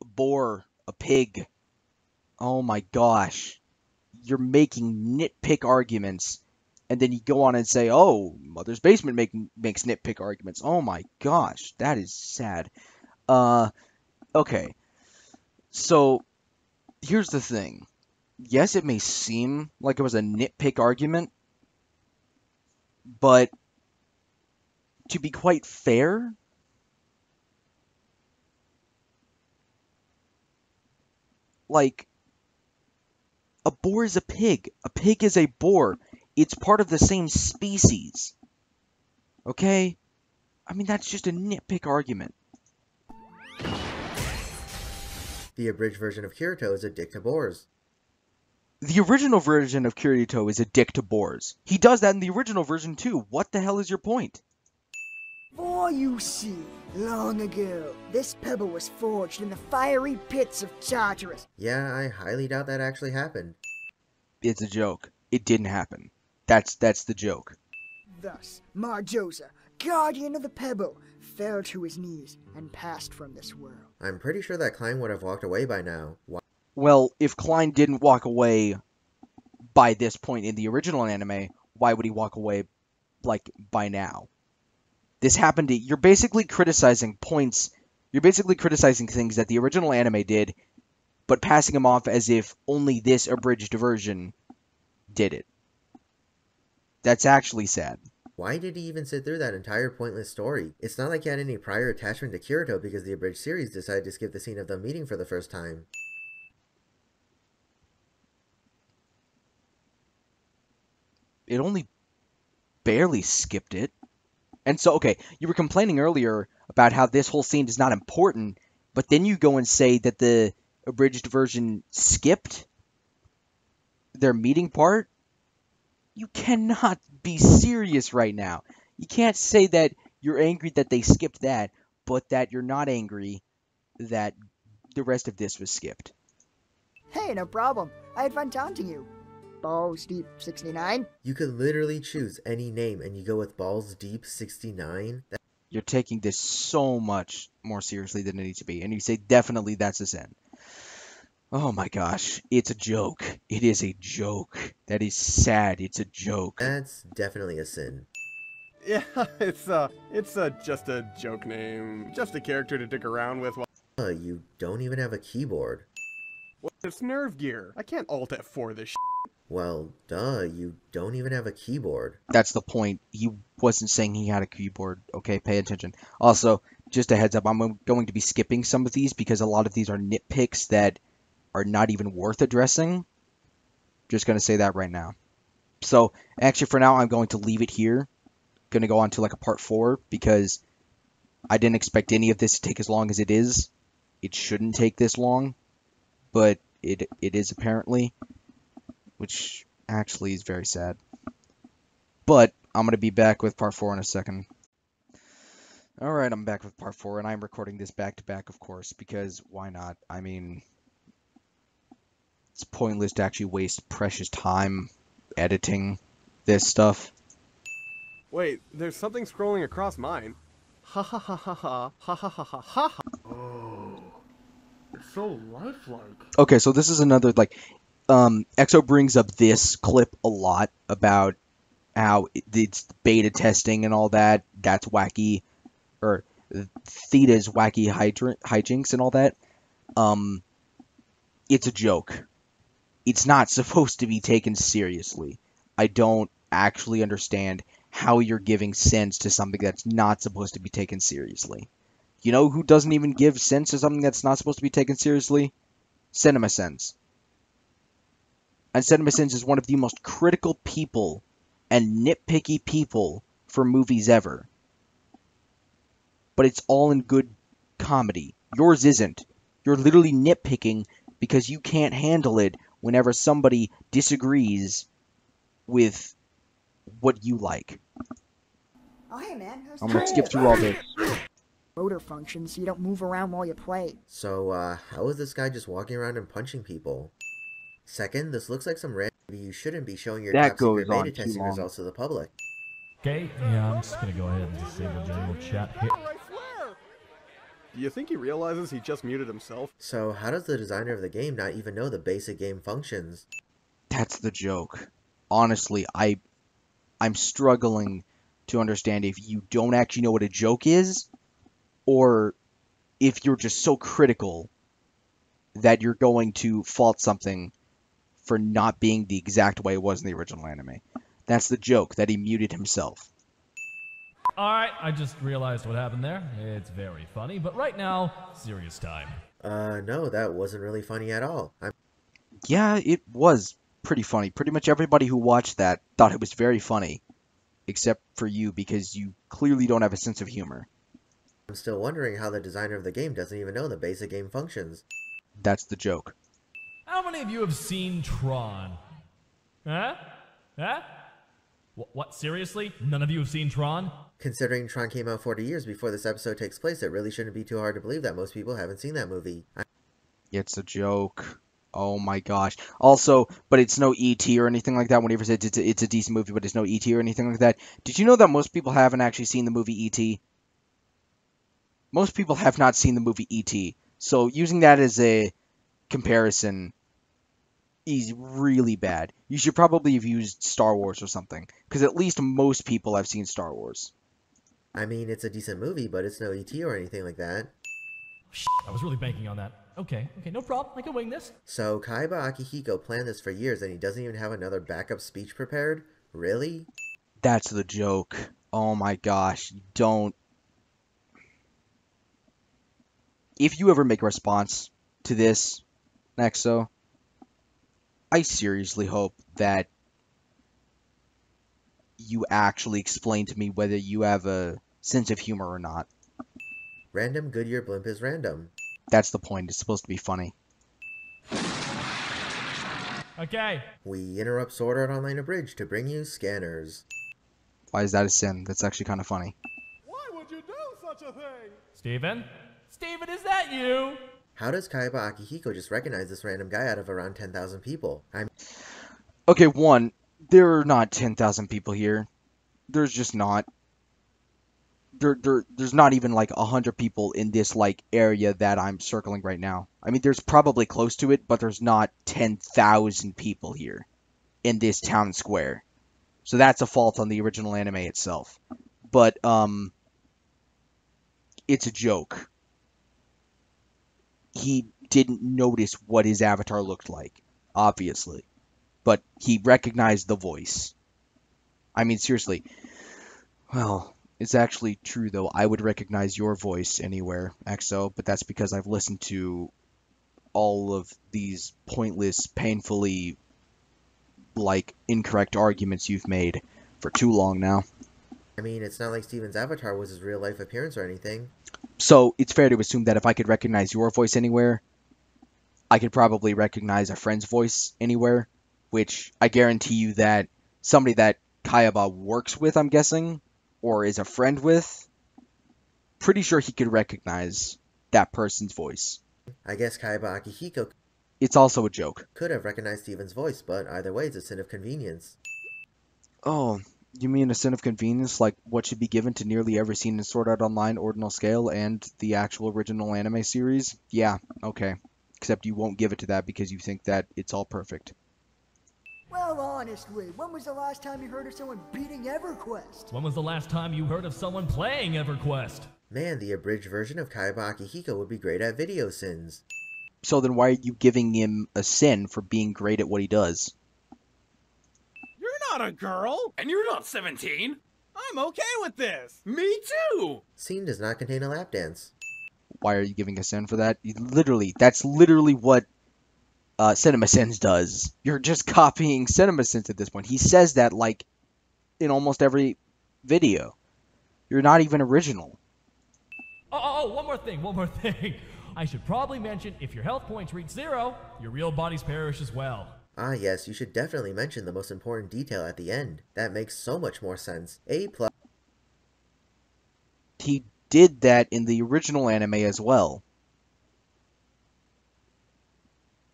a boar, a pig. Oh my gosh. You're making nitpick arguments, and then you go on and say, oh, Mother's Basement makes nitpick arguments. Oh my gosh, that is sad. Okay. So, here's the thing. Yes, it may seem like it was a nitpick argument, but to be quite fair, like, a boar is a pig. A pig is a boar. It's part of the same species. Okay? I mean, that's just a nitpick argument. The abridged version of Kirito is a dick to boars. The original version of Kirito is a dick to boars. He does that in the original version too. What the hell is your point? For you see, long ago, this pebble was forged in the fiery pits of Tartarus. Yeah, I highly doubt that actually happened. It's a joke. It didn't happen. That's the joke. Thus, Marjosa, guardian of the pebble, fell to his knees and passed from this world. I'm pretty sure that Klein would have walked away by now. Well, if Klein didn't walk away by this point in the original anime, why would he walk away, like, by now? This happened you're basically criticizing things that the original anime did, but passing them off as if only this abridged version did it. That's actually sad. Why did he even sit through that entire pointless story? It's not like he had any prior attachment to Kirito because the abridged series decided to skip the scene of them meeting for the first time. It only barely skipped it. And so, okay, you were complaining earlier about how this whole scene is not important, but then you go and say that the abridged version skipped their meeting part? You cannot be serious right now. You can't say that you're angry that they skipped that, but that you're not angry that the rest of this was skipped. Hey, no problem. I had fun taunting you. Balls Deep 69. You could literally choose any name and you go with Balls Deep 69? You're taking this so much more seriously than it needs to be, and you say definitely that's a sin. Oh my gosh, it's a joke. It is a joke. That is sad. It's a joke. That's definitely a sin. Yeah, it's just a joke name. Just a character to dick around with. You don't even have a keyboard. Well, it's Nerve Gear. I can't Alt F4 this shit. Well, duh, you don't even have a keyboard. That's the point. He wasn't saying he had a keyboard. Okay, pay attention. Also, just a heads up, I'm going to be skipping some of these because a lot of these are nitpicks that are not even worth addressing. Just going to say that right now. So, actually, for now, I'm going to leave it here. Going to go on to like a part 4 because I didn't expect any of this to take as long as it is. It shouldn't take this long, but it is apparently, which actually is very sad. But I'm going to be back with part 4 in a second. Alright, I'm back with part 4, and I'm recording this back-to-back, of course, because why not? I mean, it's pointless to actually waste precious time editing this stuff. Wait, there's something scrolling across mine. Ha ha ha ha ha ha ha ha ha ha ha. Oh, it's so lifelike. Okay, so this is another, like, EXO brings up this clip a lot about how it's beta testing and all that. That's wacky, or Theta's wacky hijinks and all that. It's a joke. It's not supposed to be taken seriously. I don't actually understand how you're giving sense to something that's not supposed to be taken seriously. You know who doesn't even give sense to something that's not supposed to be taken seriously? CinemaSins. And CinemaSins is one of the most critical people and nitpicky people for movies ever. But it's all in good comedy. Yours isn't. You're literally nitpicking because you can't handle it whenever somebody disagrees with what you like. Oh, hey, man. I'm gonna skip through all this. Motor functions so you don't move around while you play. So, how is this guy just walking around and punching people? Second, this looks like some random you shouldn't be showing your That top secret goes on beta too testing long. results to the public. Okay, yeah, I'm just gonna go ahead and disable general chat here. I swear! Do you think he realizes he just muted himself? So how does the designer of the game not even know the basic game functions? That's the joke. Honestly, I'm struggling to understand if you don't actually know what a joke is, or if you're just so critical that you're going to fault something for not being the exact way it was in the original anime. That's the joke, that he muted himself. Alright, I just realized what happened there. It's very funny, but right now, serious time. No, that wasn't really funny at all. Yeah, it was pretty funny. Pretty much everybody who watched that thought it was very funny, except for you, because you clearly don't have a sense of humor. I'm still wondering how the designer of the game doesn't even know the basic game functions. That's the joke. How many of you have seen Tron? Huh? Huh? What, seriously? None of you have seen Tron? Considering Tron came out 40 years before this episode takes place, it really shouldn't be too hard to believe that most people haven't seen that movie. It's a joke. Oh my gosh. Also, but it's no E.T. or anything like that. Whenever said it's a decent movie, but it's no E.T. or anything like that. Did you know that most people haven't actually seen the movie E.T.? Most people have not seen the movie E.T. So using that as a comparison is really bad. You should probably have used Star Wars or something, because at least most people have seen Star Wars. I mean, it's a decent movie, but it's no E.T. or anything like that. I was really banking on that. Okay, no problem. I can wing this. So, Kaiba Akihiko planned this for years and he doesn't even have another backup speech prepared? Really? That's the joke. Oh my gosh. Don't. If you ever make a response to this, Nexo, I seriously hope that you actually explain to me whether you have a sense of humor or not. Random Goodyear blimp is random. That's the point. It's supposed to be funny. Okay. We interrupt Sword Art Online Abridged to bring you Scanners. Why is that a sin? That's actually kind of funny. Why would you do such a thing? Steven? Steven, is that you? How does Kaiba Akihiko just recognize this random guy out of around 10,000 people? Okay, one, there are not 10,000 people here. There's just not. There's not even like 100 people in this like area that I'm circling right now. I mean, there's probably close to it, but there's not 10,000 people here in this town square. So that's a fault on the original anime itself. But it's a joke. He didn't notice what his avatar looked like, obviously, but he recognized the voice. I mean, seriously. Well, it's actually true, though. I would recognize your voice anywhere, EXO, but that's because I've listened to all of these pointless, painfully, like, incorrect arguments you've made for too long now. I mean, it's not like Steven's avatar was his real-life appearance or anything. So, it's fair to assume that if I could recognize your voice anywhere, I could probably recognize a friend's voice anywhere, which I guarantee you that somebody that Kaiba works with, I'm guessing, or is a friend with, pretty sure he could recognize that person's voice. I guess Kaiba Akihiko It's also a joke. could have recognized Steven's voice, but either way, it's a sin of convenience. Oh, you mean a sin of convenience like what should be given to nearly every scene in Sword Art Online, Ordinal Scale, and the actual original anime series? Yeah, okay. Except you won't give it to that because you think that it's all perfect. Well, honestly, when was the last time you heard of someone beating EverQuest? When was the last time you heard of someone playing EverQuest? Man, the abridged version of Kaiba Akihiko would be great at video sins. So then why are you giving him a sin for being great at what he does? You're not a girl, and you're not 17. I'm okay with this. Me too. Scene does not contain a lap dance. Why are you giving a sin for that? That's literally what CinemaSins does. You're just copying CinemaSins at this point. He says that like in almost every video. You're not even original. Oh, one more thing. I should probably mention, if your health points reach 0, your real bodies perish as well. Ah yes, you should definitely mention the most important detail at the end. That makes so much more sense. A+. He did that in the original anime as well.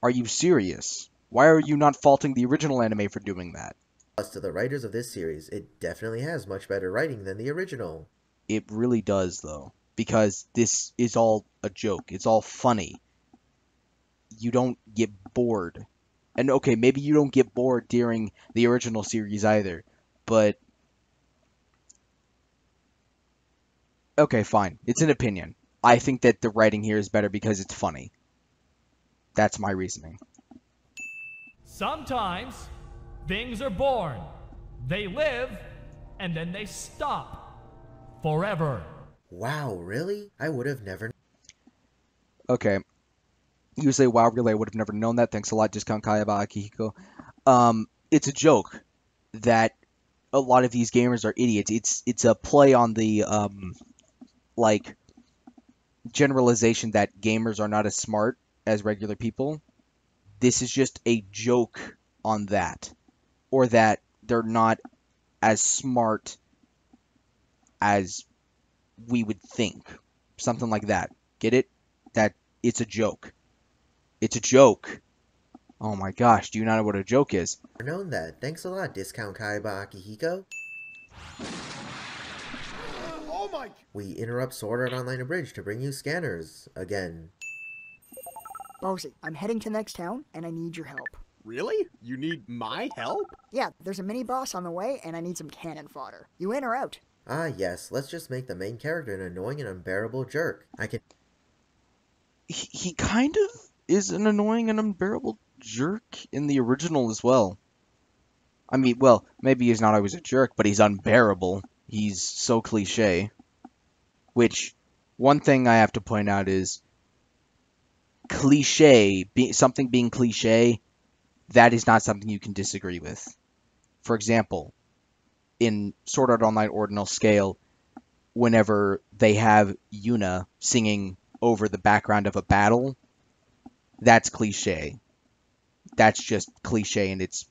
Are you serious? Why are you not faulting the original anime for doing that? Plus, to the writers of this series, it definitely has much better writing than the original. It really does, though. because this is all a joke. It's all funny. You don't get bored. And okay, maybe you don't get bored during the original series either, but okay, fine. It's an opinion. I think that the writing here is better because it's funny. That's my reasoning. Sometimes things are born, they live, and then they stop. Forever. Wow, really? I would have never. Okay. You say, wow, really, I would have never known that. Thanks a lot, Discount Kayaba Akihiko. It's a joke that a lot of these gamers are idiots. It's a play on the, like, generalization that gamers are not as smart as regular people. This is just a joke on that. Or that they're not as smart as we would think. Something like that. Get it? That it's a joke. It's a joke. Oh my gosh, do you not know what a joke is? Known that. Thanks a lot, Discount Kaiba Akihiko. Oh my... We interrupt Sword Art Online Abridged to bring you scanners again. Bozy, I'm heading to the next town, and I need your help. Really? You need my help? Yeah, there's a mini-boss on the way, and I need some cannon fodder. You in or out? Ah yes, let's just make the main character an annoying and unbearable jerk. I can... He kind of is an annoying and unbearable jerk in the original as well. I mean, well, maybe he's not always a jerk, but he's unbearable. He's so cliche. Which, one thing I have to point out is, cliche, something being cliche, that is not something you can disagree with. For example, in Sword Art Online Ordinal Scale, whenever they have Yuna singing over the background of a battle, that's cliche. That's just cliche and it's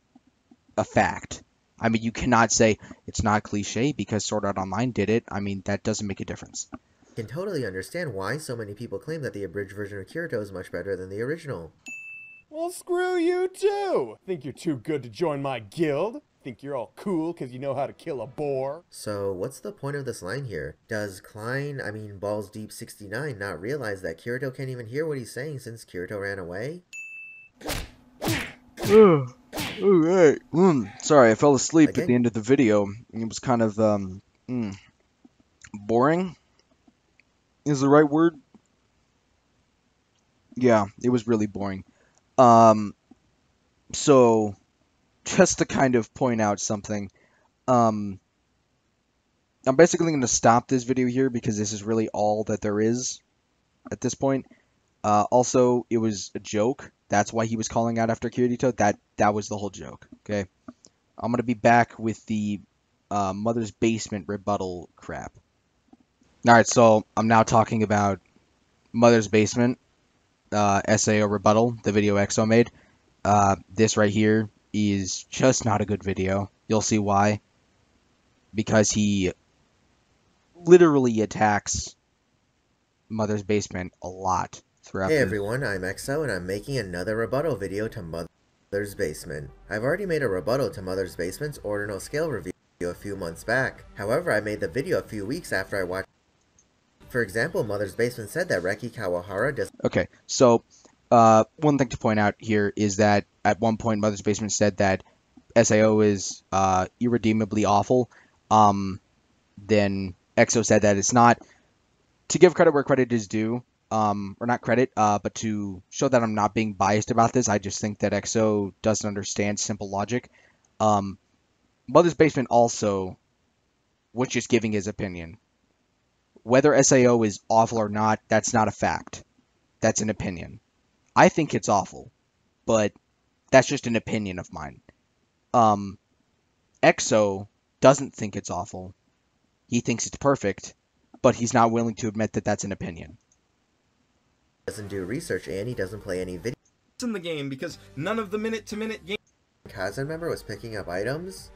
a fact. I mean, you cannot say it's not cliche because Sword Art Online did it. I mean, that doesn't make a difference. can totally understand why so many people claim that the abridged version of Kirito is much better than the original. Well, screw you too! Think you're too good to join my guild? Think you're all cool because you know how to kill a boar? So, what's the point of this line here? Does Balls Deep 69 not realize that Kirito can't even hear what he's saying since Kirito ran away? Alright. Sorry, I fell asleep Again? at the end of the video. It was kind of, boring? Is the right word? Yeah, it was really boring. So, just to kind of point out something, I'm basically going to stop this video here because this is really all that there is at this point. Also, it was a joke. That's why he was calling out after Kirito. That was the whole joke, okay? I'm going to be back with the Mother's Basement rebuttal crap. Alright, so I'm now talking about Mother's Basement SAO rebuttal, the video EXO made. This right here is just not a good video. You'll see why. Because he literally attacks Mother's Basement a lot throughout. Hey everyone, I'm EXO and I'm making another rebuttal video to Mother's Basement. I've already made a rebuttal to Mother's Basement's Ordinal Scale review a few months back. However, I made the video a few weeks after I watched. For example, Mother's Basement said that Reki Kawahara does. Okay, so one thing to point out here is that at one point Mother's Basement said that SAO is irredeemably awful. Then EXO said that it's not. To give credit where credit is due, or not credit, but to show that I'm not being biased about this, I just think that EXO doesn't understand simple logic. Mother's Basement also was just giving his opinion. Whether SAO is awful or not, that's not a fact. That's an opinion. I think it's awful, but that's just an opinion of mine. EXO doesn't think it's awful. He thinks it's perfect, but he's not willing to admit that that's an opinion. Doesn't do research and he doesn't play any video. In the game because none of the minute-to-minute game Kazan member was picking up items.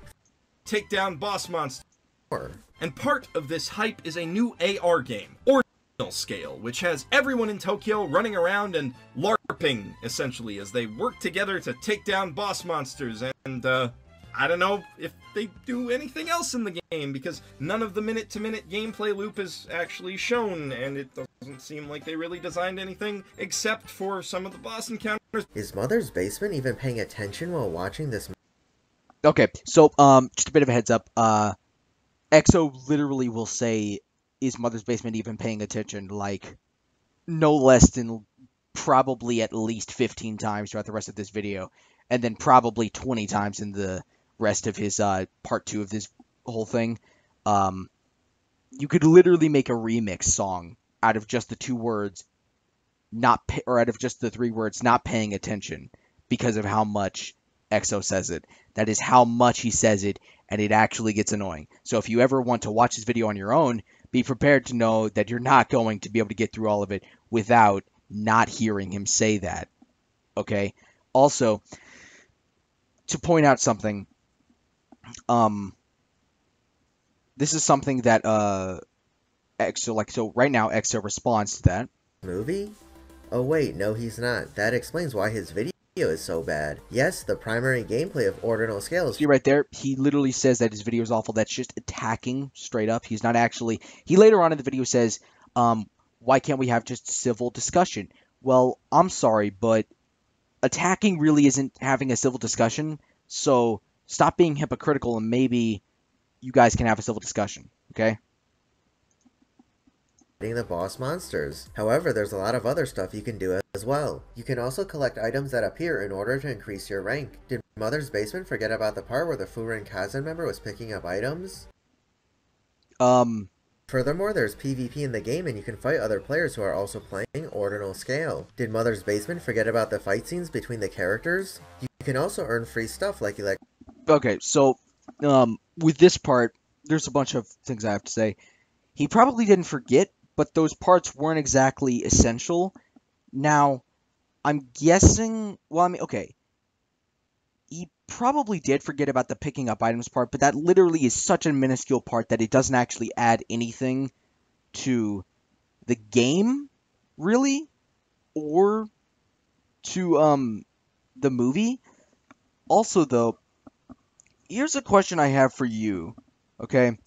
take down boss monsters. Or And part of this hype is a new AR game, Ordinal Scale, which has everyone in Tokyo running around and LARPing, essentially, as they work together to take down boss monsters, and, I don't know if they do anything else in the game, because none of the minute-to-minute gameplay loop is actually shown, and it doesn't seem like they really designed anything except for some of the boss encounters. Is Mother's Basement even paying attention while watching this? Okay, so just a bit of a heads up. EXO literally will say, "Is Mother's Basement even paying attention?" Like, no less than probably at least 15 times throughout the rest of this video, and then probably 20 times in the rest of his part 2 of this whole thing. You could literally make a remix song out of just the 2 words, or out of just the 3 words, "not paying attention," because of how much EXO says it. That is how much he says it, and it actually gets annoying. So if you ever want to watch this video on your own, be prepared to know that you're not going to be able to get through all of it without not hearing him say that. Okay? Also, to point out something, this is something that EXO, so right now EXO responds to that. Movie? Oh wait, no he's not. That explains why his video is so bad. Yes, the primary gameplay of Ordinal Scale is... See right there, he literally says that his video is awful. That's just attacking straight up. He's not actually... He later on in the video says, why can't we have just civil discussion? Well, I'm sorry, but attacking really isn't having a civil discussion, so stop being hypocritical and maybe you guys can have a civil discussion, okay? The boss monsters. However, there's a lot of other stuff you can do as well. You can also collect items that appear in order to increase your rank. Did Mother's Basement forget about the part where the Furin Kazan member was picking up items? Furthermore, there's PvP in the game and you can fight other players who are also playing Ordinal Scale. Did Mother's Basement forget about the fight scenes between the characters? You can also earn free stuff like Okay, so, with this part, there's a bunch of things I have to say. He probably didn't forget, but those parts weren't exactly essential. Now, I'm guessing... Well, I mean, okay. He probably did forget about the picking up items part, but that literally is such a minuscule part that it doesn't actually add anything to the game, really, or to, the movie. Also, though, here's a question I have for you, okay?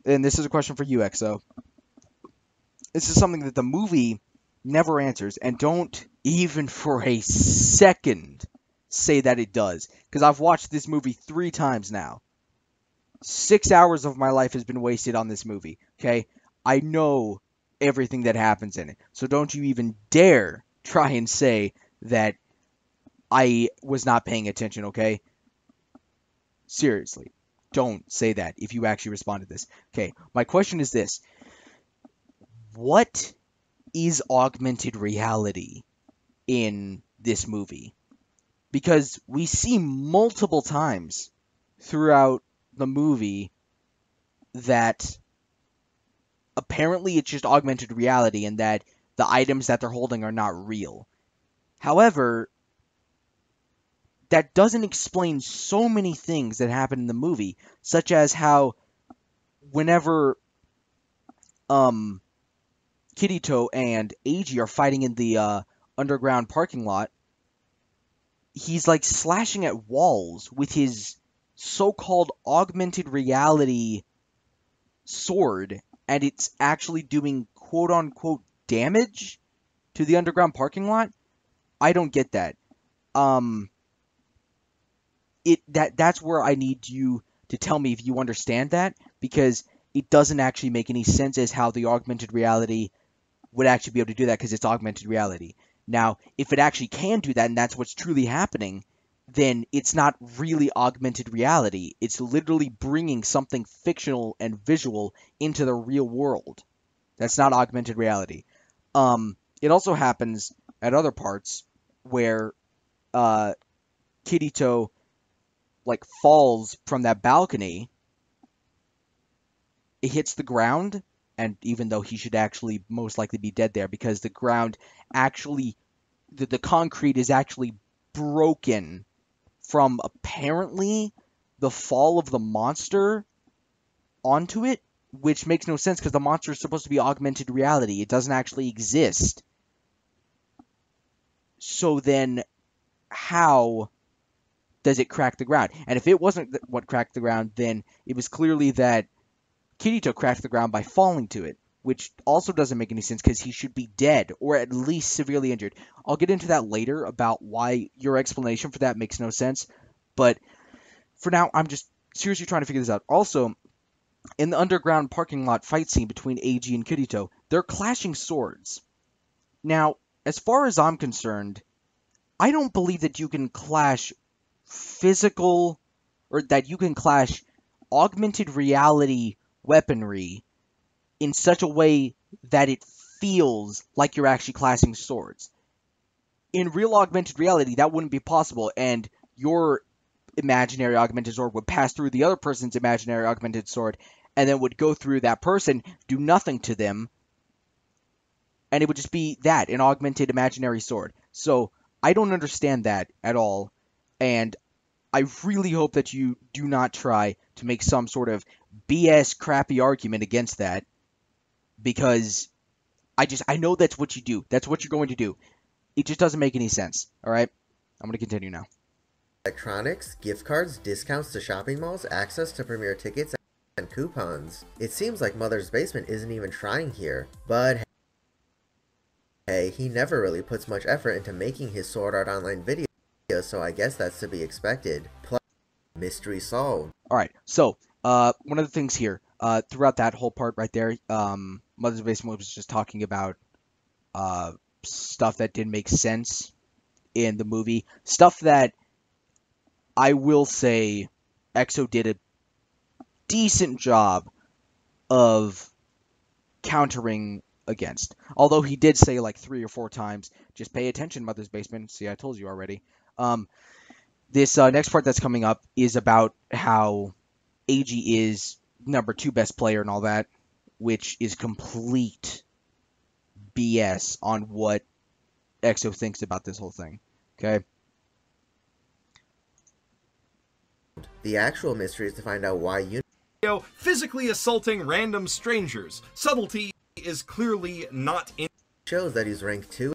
And this is a question for you, EXO. This is something that the movie never answers, and don't even for a second say that it does, because I've watched this movie 3 times now. 6 hours of my life has been wasted on this movie, okay? I know everything that happens in it, so don't you even dare try and say that I was not paying attention, okay? Seriously, don't say that if you actually respond to this. Okay, my question is this. What is augmented reality in this movie? Because we see multiple times throughout the movie that apparently it's just augmented reality and that the items that they're holding are not real. However, that doesn't explain so many things that happen in the movie, such as how whenever Kirito and Eiji are fighting in the underground parking lot, he's like slashing at walls with his so-called augmented reality sword, and it's actually doing quote-unquote damage to the underground parking lot. I don't get that. That's where I need you to tell me if you understand that, because it doesn't actually make any sense as how the augmented reality would actually be able to do that, because it's augmented reality. Now, if it actually can do that, and that's what's truly happening, then it's not really augmented reality. It's literally bringing something fictional and visual into the real world. That's not augmented reality. It also happens at other parts where Kirito like falls from that balcony. It hits the ground, and even though he should actually most likely be dead there, because the ground actually, the concrete is actually broken from apparently the fall of the monster onto it, which makes no sense because the monster is supposed to be augmented reality. It doesn't actually exist. So then how does it crack the ground? And if it wasn't what cracked the ground, then it was clearly that Kirito cracked the ground by falling to it, which also doesn't make any sense because he should be dead or at least severely injured. I'll get into that later about why your explanation for that makes no sense, but for now, I'm just seriously trying to figure this out. Also, in the underground parking lot fight scene between Eiji and Kirito, they're clashing swords. Now, as far as I'm concerned, I don't believe that you can clash physical, or that you can clash augmented reality weaponry in such a way that it feels like you're actually clashing swords. In real augmented reality, that wouldn't be possible, and your imaginary augmented sword would pass through the other person's imaginary augmented sword, and then would go through that person, do nothing to them, and it would just be that, an augmented imaginary sword. So, I don't understand that at all, and I really hope that you do not try to make some sort of BS crappy argument against that, because I know that's what you do. That's what you're going to do. It just doesn't make any sense, alright? I'm going to continue now. Electronics, gift cards, discounts to shopping malls, access to premiere tickets, and coupons. It seems like Mother's Basement isn't even trying here, but hey, he never really puts much effort into making his Sword Art Online video, so I guess that's to be expected. Plus, mystery solved. Alright, so, one of the things here, throughout that whole part right there, Mother's Basement was just talking about, stuff that didn't make sense in the movie. Stuff that I will say EXO did a decent job of countering against. Although he did say like 3 or 4 times, just pay attention, Mother's Basement. See, I told you already. This next part that's coming up is about how Eiji is number 2 best player and all that, which is complete BS on what EXO thinks about this whole thing. Okay? The actual mystery is to find out why physically assaulting random strangers. Subtlety is clearly not in shows that he's ranked 2,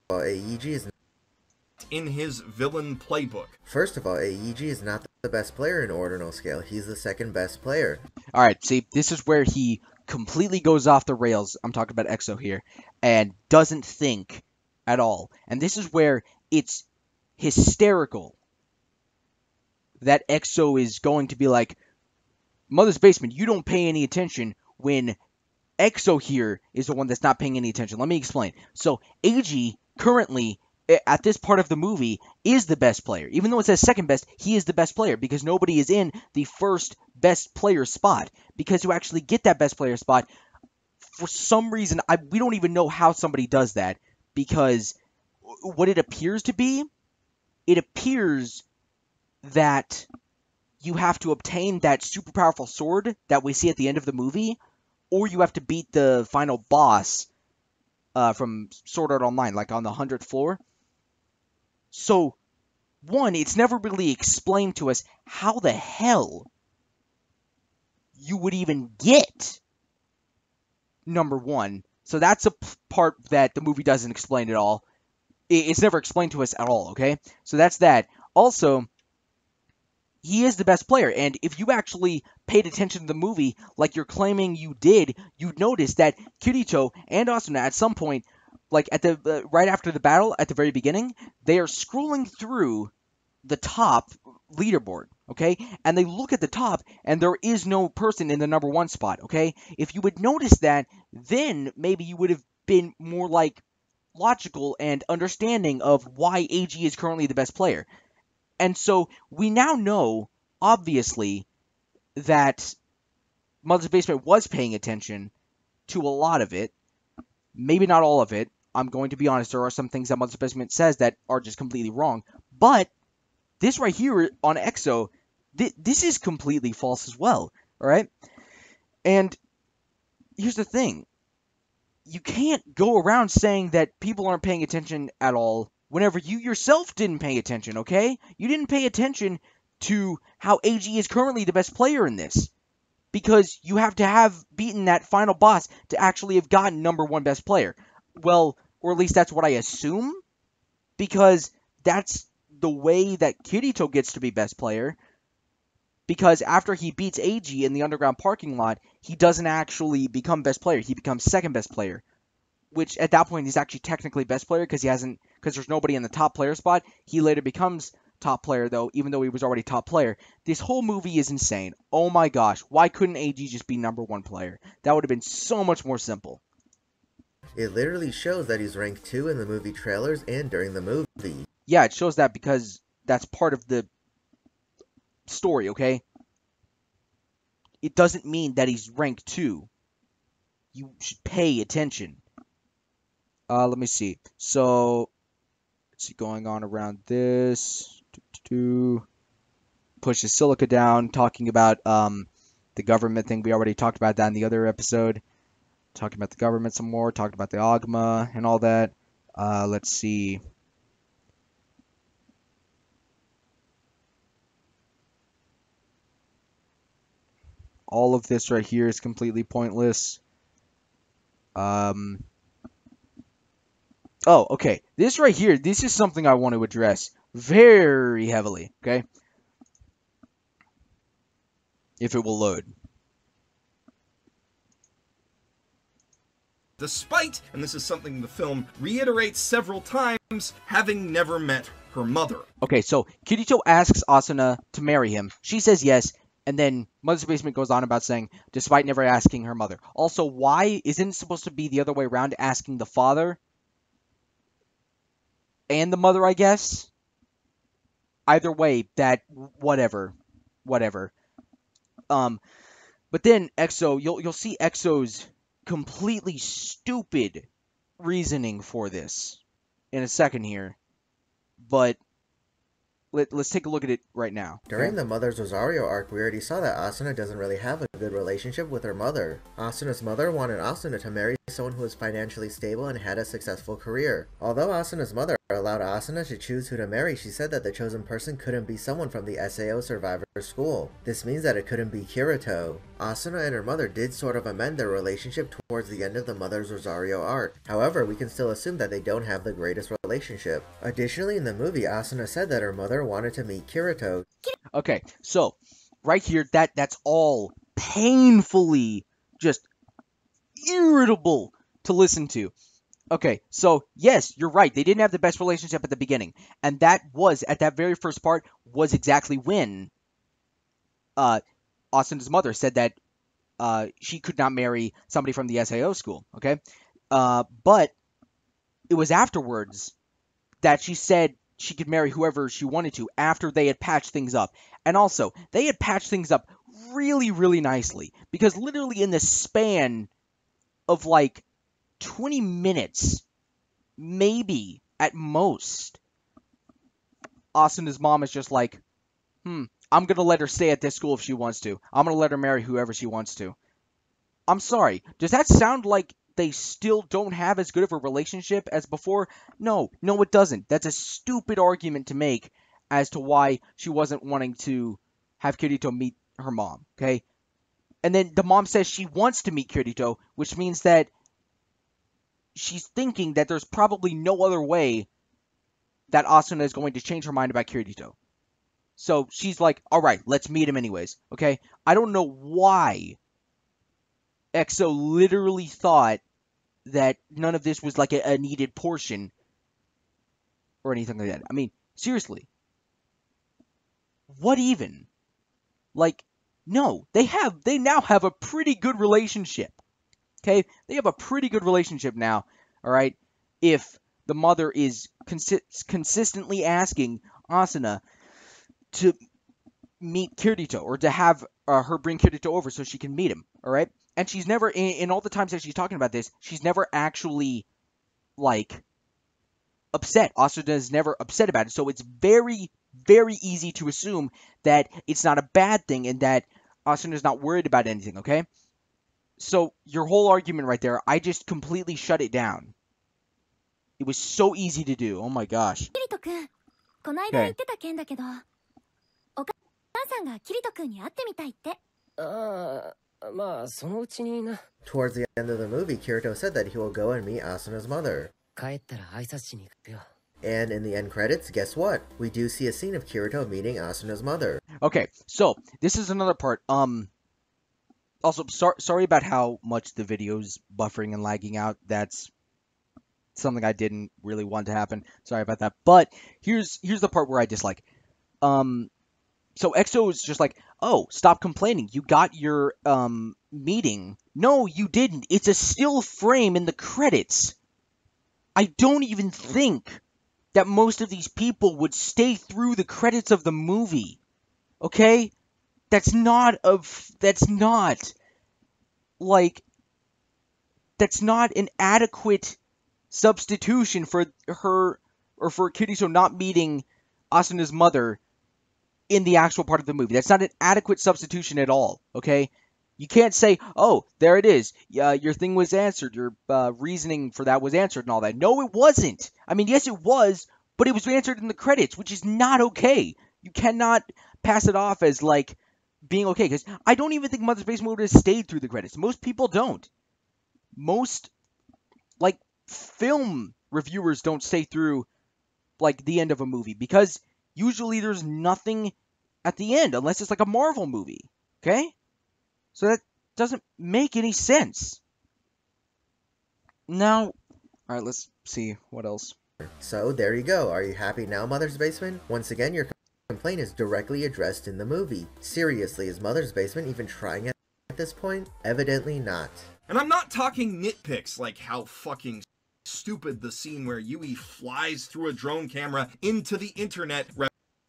while Eiji is in his villain playbook. First of all, Eiji is not the best player in Ordinal Scale. He's the second best player. Alright, see, this is where he completely goes off the rails. I'm talking about EXO here. And doesn't think at all. And this is where it's hysterical that EXO is going to be like, Mother's Basement, you don't pay any attention, when EXO here is the one that's not paying any attention. Let me explain. So, Eiji, currently, at this part of the movie, is the best player. Even though it says second best, he is the best player, because nobody is in the first best player spot. Because to actually get that best player spot, for some reason, we don't even know how somebody does that, because what it appears to be, it appears that you have to obtain that super powerful sword that we see at the end of the movie, or you have to beat the final boss from Sword Art Online, like on the 100th floor. So, one, it's never really explained to us how the hell you would even get number 1. So that's a part that the movie doesn't explain at all. It's never explained to us at all, okay? So that's that. Also, he is the best player, and if you actually paid attention to the movie like you're claiming you did, you'd notice that Kirito and Asuna at some point, like at the right after the battle at the very beginning, they are scrolling through the top leaderboard, okay? And they look at the top, and there is no person in the number 1 spot, okay? If you would notice that, then maybe you would have been more like logical and understanding of why Eiji is currently the best player. And so we now know, obviously, that Mother's Basement was paying attention to a lot of it. Maybe not all of it. I'm going to be honest, there are some things that Mother's Basement says that are just completely wrong. But this right here on EXO, this is completely false as well. Alright? And here's the thing. You can't go around saying that people aren't paying attention at all whenever you yourself didn't pay attention, okay? You didn't pay attention to how Eiji is currently the best player in this. Because you have to have beaten that final boss to actually have gotten number 1 best player. Well, or at least that's what I assume. Because that's the way that Kirito gets to be best player, because after he beats Eiji in the underground parking lot, he doesn't actually become best player. He becomes second best player, which at that point he's actually technically best player because there's nobody in the top player spot. He later becomes top player though, even though he was already top player. This whole movie is insane. Oh my gosh, why couldn't Eiji just be number 1 player? That would have been so much more simple. It literally shows that he's ranked 2 in the movie trailers and during the movie. Yeah, it shows that because that's part of the story, okay? It doesn't mean that he's ranked 2. You should pay attention. Let me see. So, let's see, going on around this. Pushes Silica down, talking about the government thing. We already talked about that in the other episode. Talking about the government some more, talking about the Agma and all that. Let's see. All of this right here is completely pointless. Oh, okay. This right here, this is something I want to address very heavily, okay? If it will load. Despite, and this is something the film reiterates several times, having never met her mother. Okay, so Kirito asks Asuna to marry him. She says yes, and then Mother's Basement goes on about saying, despite never asking her mother. Also, why isn't it supposed to be the other way around, asking the father and the mother, I guess? Either way, that, whatever. But then EXO, you'll see EXO's completely stupid reasoning for this in a second here, but let's take a look at it right now. During the Mother's Rosario arc, we already saw that Asuna doesn't really have a good relationship with her mother. Asuna's mother wanted Asuna to marry someone who was financially stable and had a successful career. Although Asuna's mother allowed Asuna to choose who to marry, she said that the chosen person couldn't be someone from the SAO Survivor School. This means that it couldn't be Kirito. Asuna and her mother did sort of amend their relationship towards the end of the Mother's Rosario arc. However, we can still assume that they don't have the greatest relationship. Additionally, in the movie, Asuna said that her mother wanted to meet Kirito. Okay, so right here, that's all painfully just irritable to listen to. Okay, so yes, you're right. They didn't have the best relationship at the beginning. And that was, at that very first part, was exactly when Asuna's mother said that she could not marry somebody from the SAO school, okay? But it was afterwards that she said she could marry whoever she wanted to after they had patched things up. And also, they had patched things up really, really nicely. Because literally in the span of like 20 minutes, maybe at most, Asuna's mom is just like, I'm going to let her stay at this school if she wants to. I'm going to let her marry whoever she wants to. I'm sorry. Does that sound like they still don't have as good of a relationship as before? No, it doesn't. That's a stupid argument to make as to why she wasn't wanting to have Kirito meet her mom, okay? And then the mom says she wants to meet Kirito, which means that she's thinking that there's probably no other way that Asuna is going to change her mind about Kirito. So she's like, alright, let's meet him anyways, okay? I don't know why EXO literally thought that none of this was like a needed portion or anything like that. I mean, seriously. What even? Like, no, they now have a pretty good relationship. Okay? They have a pretty good relationship now, alright? If the mother is consistently asking Asuna to meet Kirito, or to have her bring Kirito over so she can meet him, alright? And she's never, in all the times that she's talking about this, she's never actually, like, upset. Asuna is never upset about it, so it's very, very easy to assume that it's not a bad thing and that Asuna is not worried about anything, okay? So, your whole argument right there, I just completely shut it down. It was so easy to do. Oh my gosh. Okay. Towards the end of the movie, Kirito said that he will go and meet Asuna's mother. And in the end credits, guess what? We do see a scene of Kirito meeting Asuna's mother. Okay, so this is another part. Also, sorry about how much the video's buffering and lagging out. That's something I didn't really want to happen. Sorry about that. But here's the part where I dislike. So EXO is just like, oh, stop complaining. You got your meeting. No, you didn't. It's a still frame in the credits. I don't even think that most of these people would stay through the credits of the movie. Okay? That's not an adequate substitution for her, or for Kirito not meeting Asuna's mother in the actual part of the movie. That's not an adequate substitution at all, okay? You can't say, oh, there it is. Your thing was answered. Your reasoning for that was answered and all that. No, it wasn't. I mean, yes, it was, but it was answered in the credits, which is not okay. You cannot pass it off as, like, being okay, because I don't even think Mother's Basement would have stayed through the credits. Most people don't. Most, like, film reviewers don't stay through, like, the end of a movie, because usually there's nothing at the end, unless it's like a Marvel movie, okay? So that doesn't make any sense. Now, alright, let's see what else. So there you go. Are you happy now, Mother's Basement? Once again, your complaint is directly addressed in the movie. Seriously, is Mother's Basement even trying at this point? Evidently not. And I'm not talking nitpicks like how fucking stupid the scene where Yui flies through a drone camera into the internet,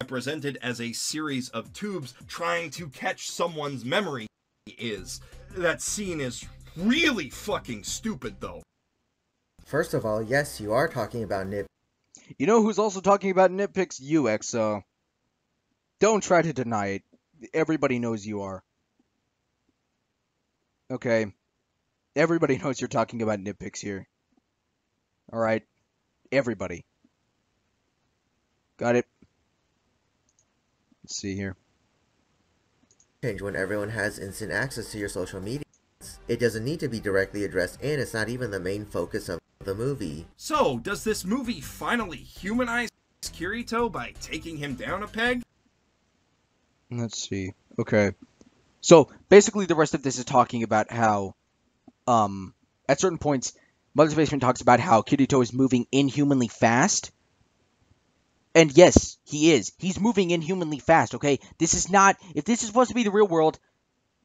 represented as a series of tubes trying to catch someone's memory, is. That scene is really fucking stupid, though. First of all, yes, you are talking about nitpicks. You know who's also talking about nitpicks? You, EXO. Don't try to deny it. Everybody knows you are. Okay. Everybody knows you're talking about nitpicks here. Alright. Everybody. Got it. Let's see here. Change when everyone has instant access to your social media. It doesn't need to be directly addressed, and it's not even the main focus of the movie. So, does this movie finally humanize Kirito by taking him down a peg? Let's see. Okay. So, basically the rest of this is talking about how, at certain points, Mother's Basement talks about how Kirito is moving inhumanly fast. And yes, he is. He's moving inhumanly fast, okay? This is not... If this is supposed to be the real world,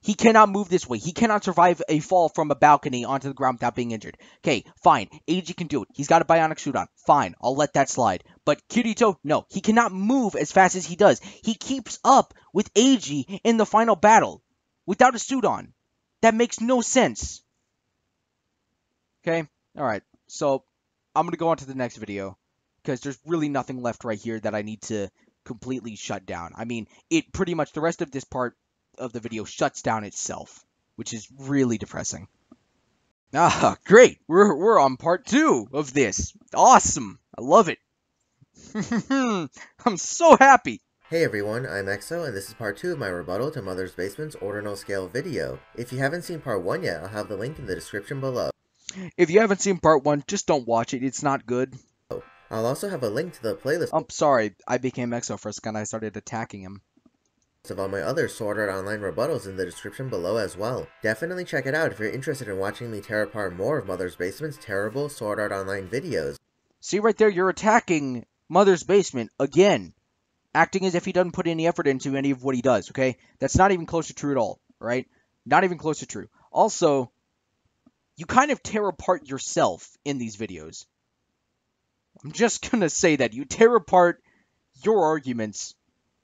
he cannot move this way. He cannot survive a fall from a balcony onto the ground without being injured. Okay, fine. Eiji can do it. He's got a bionic suit on. Fine, I'll let that slide. But Kirito, no. He cannot move as fast as he does. He keeps up with Eiji in the final battle without a suit on. That makes no sense. Okay? Alright, so I'm going to go on to the next video, because there's really nothing left right here that I need to completely shut down. I mean, it pretty much, the rest of this part of the video shuts down itself, which is really depressing. Ah, great! We're on part 2 of this. Awesome! I love it. I'm so happy! Hey everyone, I'm EXO, and this is part 2 of my rebuttal to Mother's Basement's Ordinal Scale video. If you haven't seen part 1 yet, I'll have the link in the description below. If you haven't seen part 1, just don't watch it. It's not good. I'll also have a link to the playlist I'm sorry. I became EXO for a second. I started attacking him. of all my other Sword Art Online rebuttals in the description below as well. Definitely check it out if you're interested in watching me tear apart more of Mother's Basement's terrible Sword Art Online videos. See right there, you're attacking Mother's Basement again. Acting as if he doesn't put any effort into any of what he does, okay? That's not even close to true at all, right? Not even close to true. Also, you kind of tear apart yourself in these videos. I'm just gonna say that. You tear apart your arguments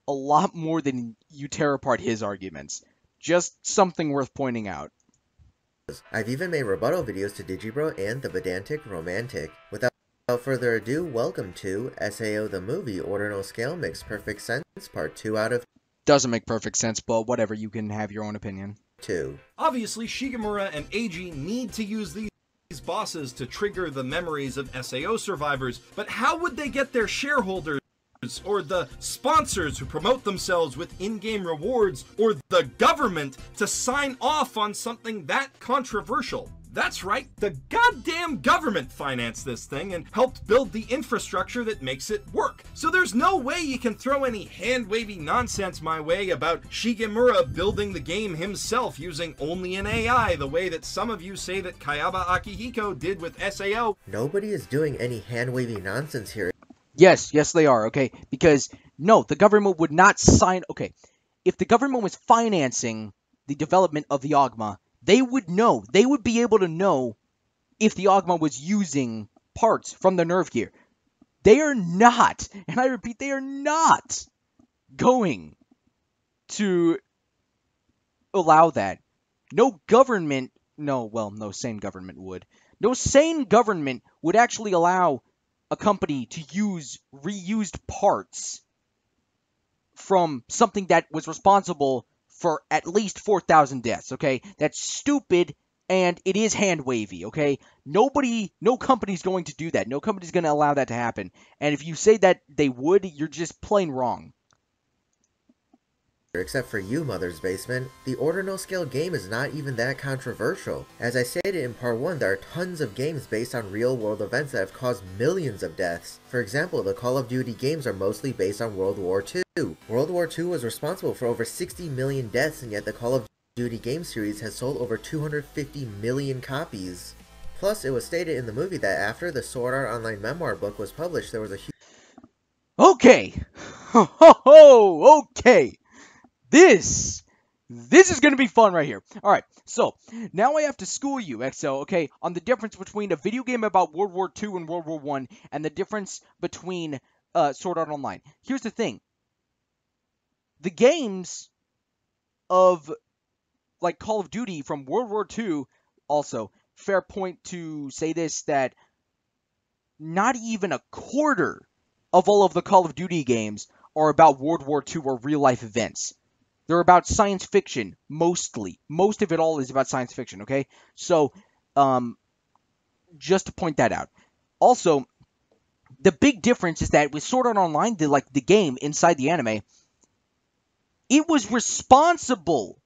a lot more than you tear apart his arguments. Just something worth pointing out. I've even made rebuttal videos to Digibro and the Pedantic Romantic. Without further ado, welcome to SAO the Movie Ordinal Scale Makes Perfect Sense Part 2 out of Doesn't make perfect sense, but whatever, you can have your own opinion. 2. Obviously, Shigemura and Eiji need to use these bosses to trigger the memories of SAO survivors, but how would they get their shareholders or the sponsors who promote themselves with in-game rewards or the government to sign off on something that controversial? That's right, the goddamn government financed this thing and helped build the infrastructure that makes it work. So there's no way you can throw any hand-wavy nonsense my way about Shigemura building the game himself using only an AI the way that some of you say that Kayaba Akihiko did with SAO. Nobody is doing any hand-wavy nonsense here. Yes, they are, okay? Because, no, the government would not sign... Okay, if the government was financing the development of the Ogma, they would know. They would be able to know if the Ogma was using parts from the Nerve Gear. They are not, and I repeat, they are not going to allow that. No sane government would. No sane government would actually allow a company to use reused parts from something that was responsible for at least 4,000 deaths, okay? That's stupid, and it is hand-wavy, okay? No company's going to do that. No company's going to allow that to happen. And if you say that they would, you're just plain wrong. Except for you, Mother's Basement, the Ordinal Scale game is not even that controversial. As I stated in part 1, there are tons of games based on real-world events that have caused millions of deaths. For example, the Call of Duty games are mostly based on World War II. World War II was responsible for over 60 million deaths, and yet the Call of Duty game series has sold over 250 million copies. Plus, it was stated in the movie that after the Sword Art Online memoir book was published, there was a huge... Okay! Okay! This is going to be fun right here. Alright, so, now I have to school you, XO, okay, on the difference between a video game about World War II and World War I, and the difference between Sword Art Online. Here's the thing. The games of, like, Call of Duty from World War II, also, fair point to say this, that not even a quarter of all of the Call of Duty games are about World War II or real-life events. They're about science fiction, mostly. Most of it all is about science fiction, okay? So, just to point that out. Also, the big difference is that with Sword Art Online, the game inside the anime, it was responsible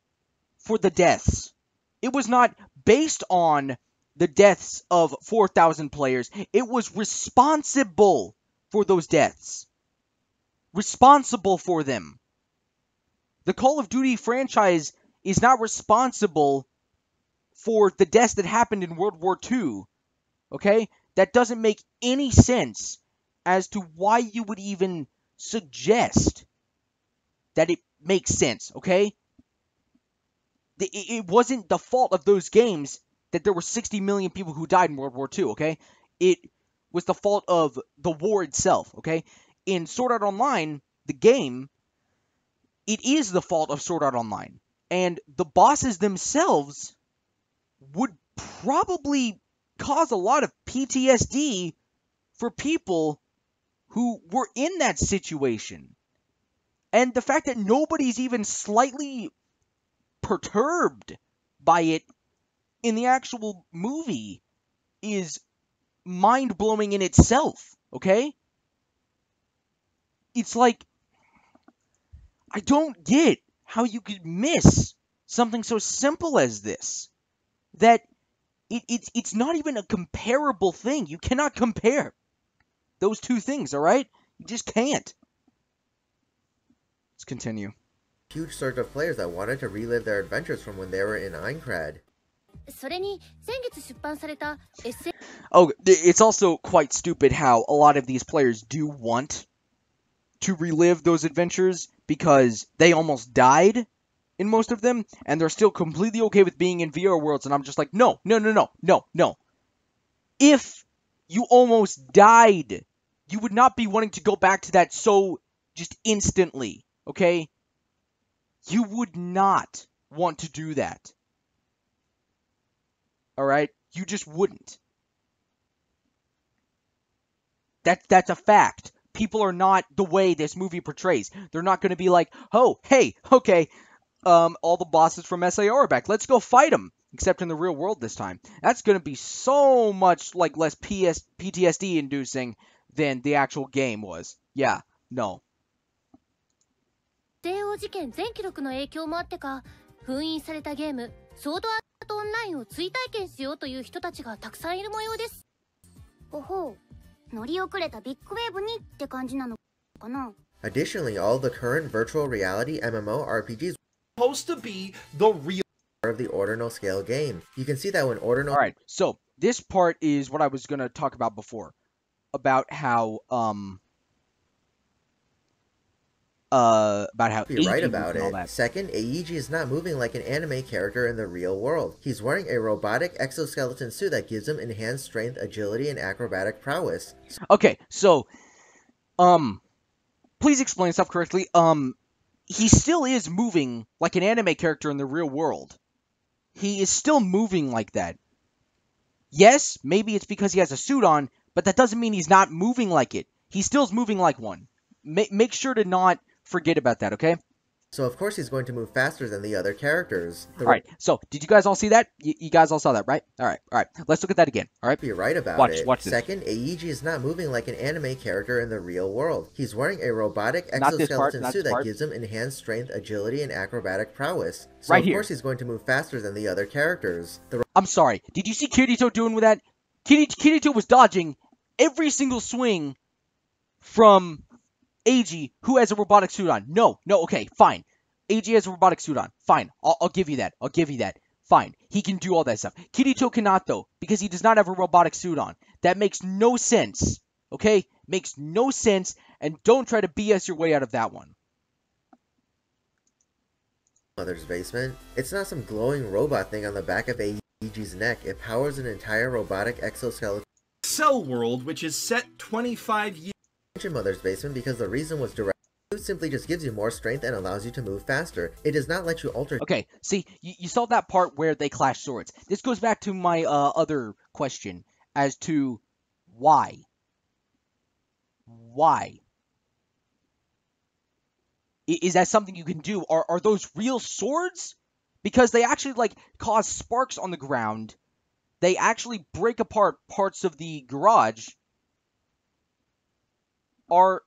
for the deaths. It was not based on the deaths of 4,000 players. It was responsible for those deaths. Responsible for them. The Call of Duty franchise is not responsible for the deaths that happened in World War II. Okay? That doesn't make any sense as to why you would even suggest that it makes sense, okay? It wasn't the fault of those games that there were 60 million people who died in World War II, okay? It was the fault of the war itself, okay? In Sword Art Online, the game, it is the fault of Sword Art Online. And the bosses themselves would probably cause a lot of PTSD for people who were in that situation. And the fact that nobody's even slightly perturbed by it in the actual movie is mind-blowing in itself, okay? It's like, I don't get how you could miss something so simple as this. That it's not even a comparable thing. You cannot compare those two things, alright? You just can't. Let's continue. Huge surge of players that wanted to relive their adventures from when they were in Aincrad. Oh, it's also quite stupid how a lot of these players do want to relive those adventures because they almost died in most of them, and they're still completely okay with being in VR worlds, and I'm just like, no. If you almost died, you would not be wanting to go back to that so just instantly, okay? You would not want to do that. Alright? You just wouldn't. That's a fact. People are not the way this movie portrays. They're not going to be like, oh, hey, okay, all the bosses from SAO are back. Let's go fight them. Except in the real world this time. That's going to be so much like less PTSD inducing than the actual game was. Yeah, no. 帝王事件全記録の影響もあってか封印されたゲームソードアートオンラインを追体験しようという人たちがたくさんいる模様です。ほほう、乗り遅れたビッグウェーブにって感じなのかな。 Additionally, all the current virtual reality MMORPGs Supposed to be the real of the ordinal scale game. You can see that when ordinal All right, so this part is what I was gonna talk about before, about how You're right Eiji about and all it. that. Second, Eiji is not moving like an anime character in the real world. He's wearing a robotic exoskeleton suit that gives him enhanced strength, agility, and acrobatic prowess. Okay, so please explain stuff correctly. He still is moving like an anime character in the real world. He is still moving like that. Yes, maybe it's because he has a suit on, but that doesn't mean he's not moving like it. He still's moving like one. Make sure to not forget about that, okay? So of course he's going to move faster than the other characters. Alright, so did you guys all see that? You guys all saw that, right? Alright, let's look at that again, alright? You're right about it. Watch this. Second, Eiji is not moving like an anime character in the real world. He's wearing a robotic Not this part, exoskeleton not suit this that part. gives him enhanced strength, agility, and acrobatic prowess. So Right of here. course he's going to move faster than the other characters. I'm sorry, did you see Kirito doing with that? Kirito was dodging every single swing from Eiji, who has a robotic suit on. No, okay, fine. Eiji has a robotic suit on. Fine, I'll give you that. Fine, he can do all that stuff. Kirito cannot, though, because he does not have a robotic suit on. That makes no sense, okay? Makes no sense, and don't try to BS your way out of that one. Mother's basement. It's not some glowing robot thing on the back of Eiji's neck. It powers an entire robotic exoskeleton Cell World, which is set 25 years in Mother's basement because the reason was direct. It simply just gives you more strength and allows you to move faster. It does not let you alter. Okay, see, you saw that part where they clash swords. This goes back to my other question as to why. Why? Is that something you can do? Are those real swords? Because they actually, like, cause sparks on the ground. They actually break apart parts of the garage. Are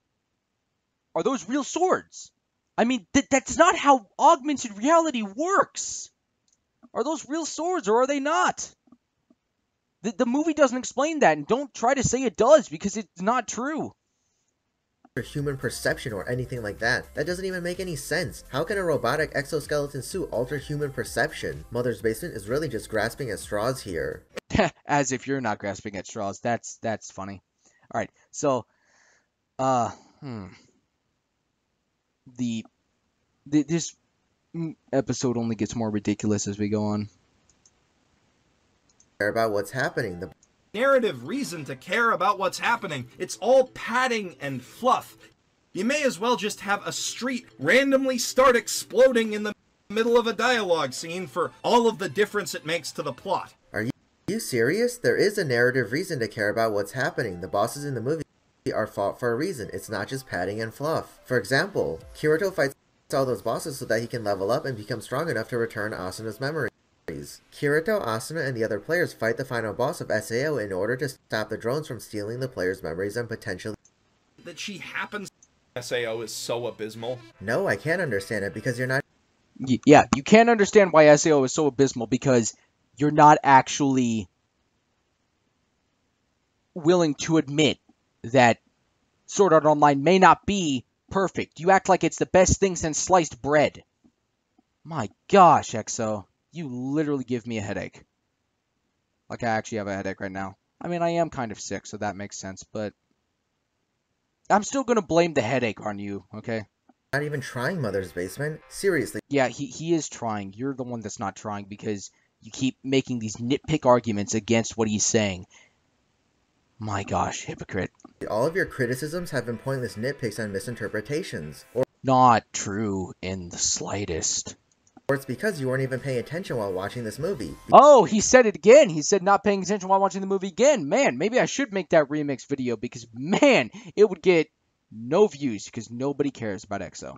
those real swords? I mean, that's not how augmented reality works. Are those real swords or are they not? The movie doesn't explain that, and don't try to say it does, because it's not true. Human perception or anything like that. That doesn't even make any sense. How can a robotic exoskeleton suit alter human perception? Mother's basement is really just grasping at straws here. As if you're not grasping at straws. That's funny. Alright, so this episode only gets more ridiculous as we go on. Care about what's happening. The narrative reason to care about what's happening. It's all padding and fluff. You may as well just have a street randomly start exploding in the middle of a dialogue scene for all of the difference it makes to the plot. Are you serious? There is a narrative reason to care about what's happening. The bosses in the movie are fought for a reason. It's not just padding and fluff. For example, Kirito fights all those bosses so that he can level up and become strong enough to return Asuna's memories. Kirito, Asuna, and the other players fight the final boss of SAO in order to stop the drones from stealing the players' memories and potentially... That she happens... SAO is so abysmal. No, I can't understand it because you're not... Yeah, you can't understand why SAO is so abysmal because you're not actually willing to admit that Sword Art Online may not be perfect. You act like it's the best thing since sliced bread. My gosh, EXO. You literally give me a headache. Like I actually have a headache right now. I mean, I am kind of sick, so that makes sense, but I'm still gonna blame the headache on you, okay? Not even trying Mother's Basement? Seriously. Yeah, he is trying. You're the one that's not trying because you keep making these nitpick arguments against what he's saying. My gosh, hypocrite. All of your criticisms have been pointless nitpicks and misinterpretations. Or Not true in the slightest. Or it's because you weren't even paying attention while watching this movie. Oh, he said it again. He said not paying attention while watching the movie again. Man, maybe I should make that remix video because, man, it would get no views because nobody cares about EXO.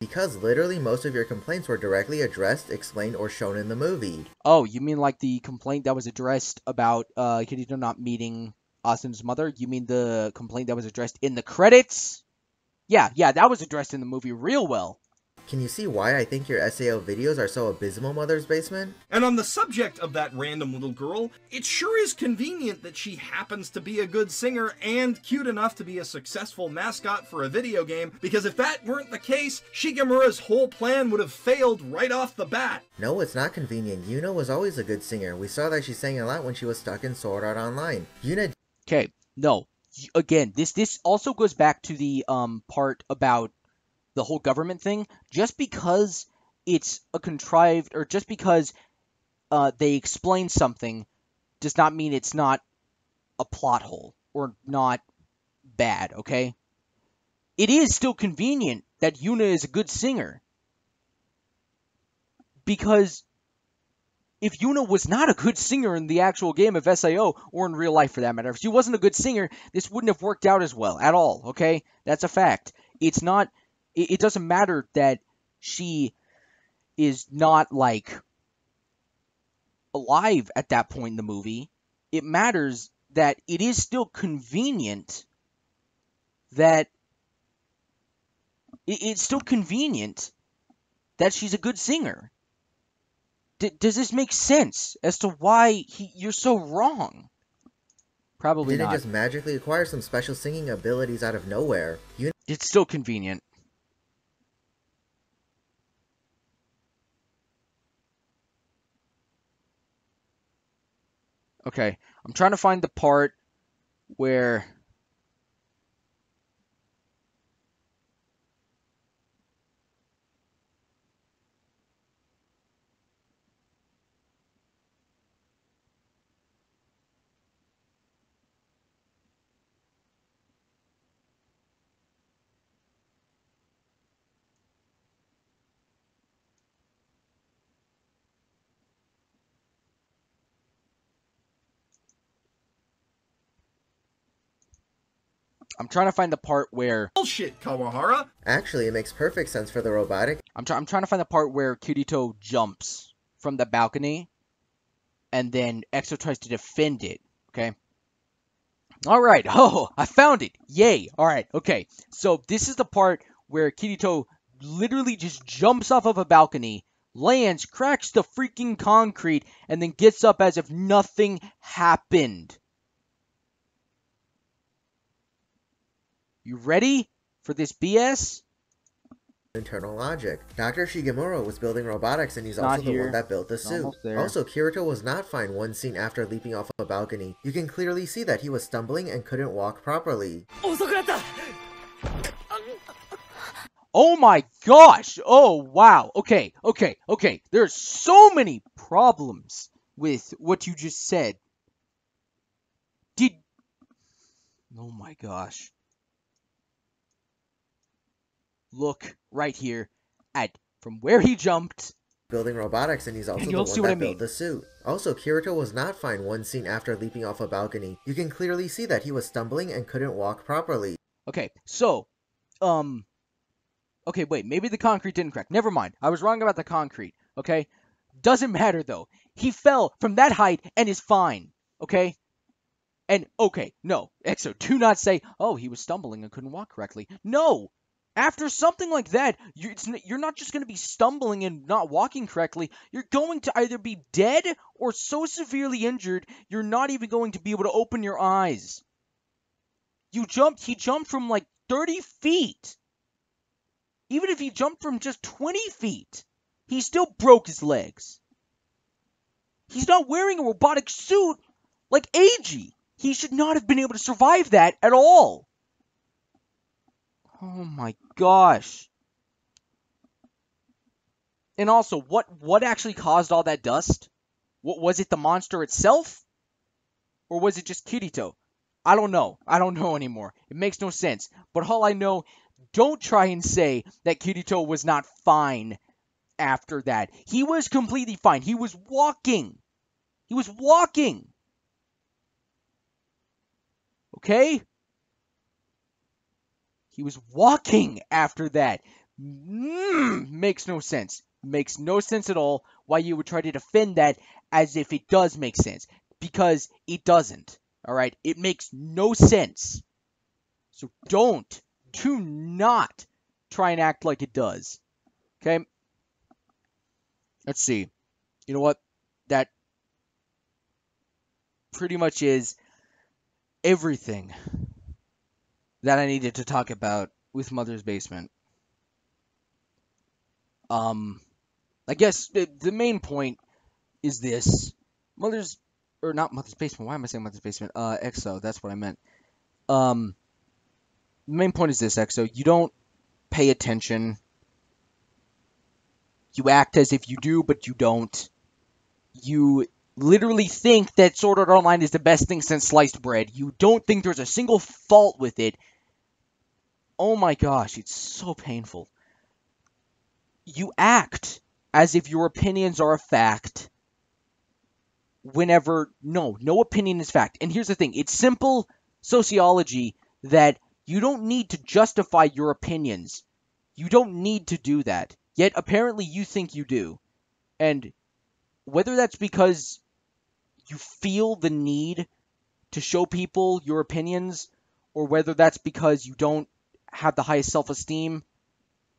Because literally most of your complaints were directly addressed, explained, or shown in the movie. Oh, you mean like the complaint that was addressed about Kirito not meeting Asuna's mother? You mean the complaint that was addressed in the credits? Yeah, that was addressed in the movie real well. Can you see why I think your SAO videos are so abysmal, Mother's Basement? And on the subject of that random little girl, it sure is convenient that she happens to be a good singer and cute enough to be a successful mascot for a video game, because if that weren't the case, Shigemura's whole plan would have failed right off the bat. No, it's not convenient. Yuna was always a good singer. We saw that she sang a lot when she was stuck in Sword Art Online. Yuna... Okay, no. Again, this also goes back to the part about the whole government thing. Just because it's a contrived, or just because they explain something, does not mean it's not a plot hole or not bad, okay? It is still convenient that Yuna is a good singer. Because if Yuna was not a good singer in the actual game of SAO, or in real life for that matter, if she wasn't a good singer, this wouldn't have worked out as well at all, okay? That's a fact. It's not... It doesn't matter that she is not, like, alive at that point in the movie. It matters that it is still convenient that... It's still convenient that she's a good singer. Does this make sense as to why you're so wrong? Probably Didn't not. just magically acquire some special singing abilities out of nowhere. It's still convenient. Okay, I'm trying to find the part where... I'm trying to find the part where... Bullshit, Kawahara! Actually, it makes perfect sense for the robotic. I'm trying to find the part where Kirito jumps from the balcony, and then EXO tries to defend it, okay? Alright, oh, I found it! Yay! Alright, okay. So, this is the part where Kirito literally just jumps off of a balcony, lands, cracks the freaking concrete, and then gets up as if nothing happened. You ready for this BS? Internal logic. Dr. Shigemura was building robotics, and he's Not also the here. one that built the suit. Almost there. Also, Kirito was not fine one scene after leaping off a balcony. You can clearly see that he was stumbling and couldn't walk properly. Oh my gosh! Oh wow! Okay. There's so many problems with what you just said. Oh my gosh. Look right here at from where he jumped. Building robotics, and he's also the you'll one see what I that mean. built the suit. Also, Kirito was not fine one scene after leaping off a balcony. You can clearly see that he was stumbling and couldn't walk properly. Okay, so, okay, wait, maybe the concrete didn't crack. Never mind, I was wrong about the concrete, okay? Doesn't matter, though. He fell from that height and is fine, okay? And, okay, no, EXO, do not say, oh, he was stumbling and couldn't walk correctly. No! After something like that, you're not just going to be stumbling and not walking correctly. You're going to either be dead or so severely injured, you're not even going to be able to open your eyes. He jumped from like 30 feet. Even if he jumped from just 20 feet, he still broke his legs. He's not wearing a robotic suit like Eiji. He should not have been able to survive that at all. Oh my gosh. And also, what actually caused all that dust? What was it, the monster itself? Or was it just Kirito? I don't know. I don't know anymore. It makes no sense. But all I know, don't try and say that Kirito was not fine after that. He was completely fine. He was walking. He was walking. Okay? He was walking after that. Makes no sense. Makes no sense at all why you would try to defend that as if it does make sense. Because it doesn't. Alright? It makes no sense. So do not try and act like it does. Okay? Let's see. You know what? That pretty much is everything that I needed to talk about with Mother's Basement. I guess the main point is this. Not Mother's Basement. Why am I saying Mother's Basement? EXO, that's what I meant. The main point is this, EXO. You don't pay attention. You act as if you do, but you don't. You literally think that Sword Art Online is the best thing since sliced bread. You don't think there's a single fault with it. Oh my gosh, it's so painful. You act as if your opinions are a fact whenever no opinion is fact. And here's the thing, it's simple sociology that you don't need to justify your opinions. You don't need to do that. Yet apparently you think you do. And whether that's because you feel the need to show people your opinions, or whether that's because you don't have the highest self-esteem,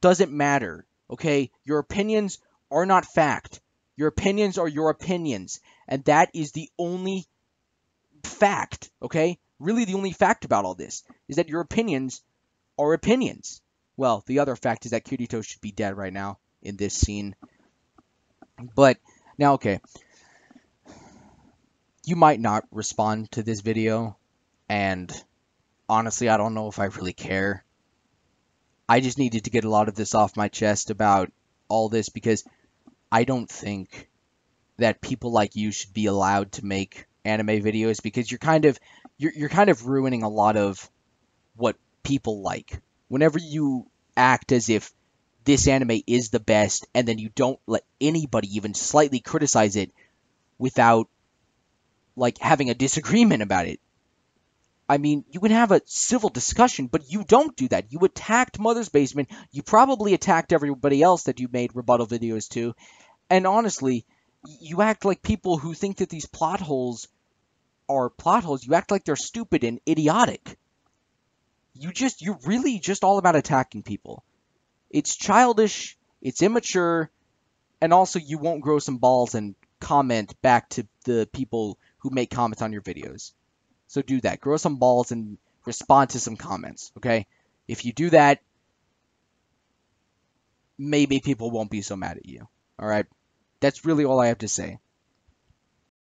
doesn't matter, okay? Your opinions are not fact. Your opinions are your opinions, and that is the only fact, okay? Really the only fact about all this is that your opinions are opinions. Well, the other fact is that Kirito should be dead right now in this scene. But, now, okay. You might not respond to this video, and honestly, I don't know if I really care. I just needed to get a lot of this off my chest about all this because I don't think that people like you should be allowed to make anime videos because you're kind of ruining a lot of what people like. Whenever you act as if this anime is the best and then you don't let anybody even slightly criticize it without like having a disagreement about it. I mean, you can have a civil discussion, but you don't do that. You attacked Mother's Basement. You probably attacked everybody else that you made rebuttal videos to. And honestly, you act like people who think that these plot holes are plot holes. You act like they're stupid and idiotic. You're really just all about attacking people. It's childish, it's immature, and also you won't grow some balls and comment back to the people who make comments on your videos. So do that. Grow some balls and respond to some comments, okay? If you do that, maybe people won't be so mad at you, alright? That's really all I have to say.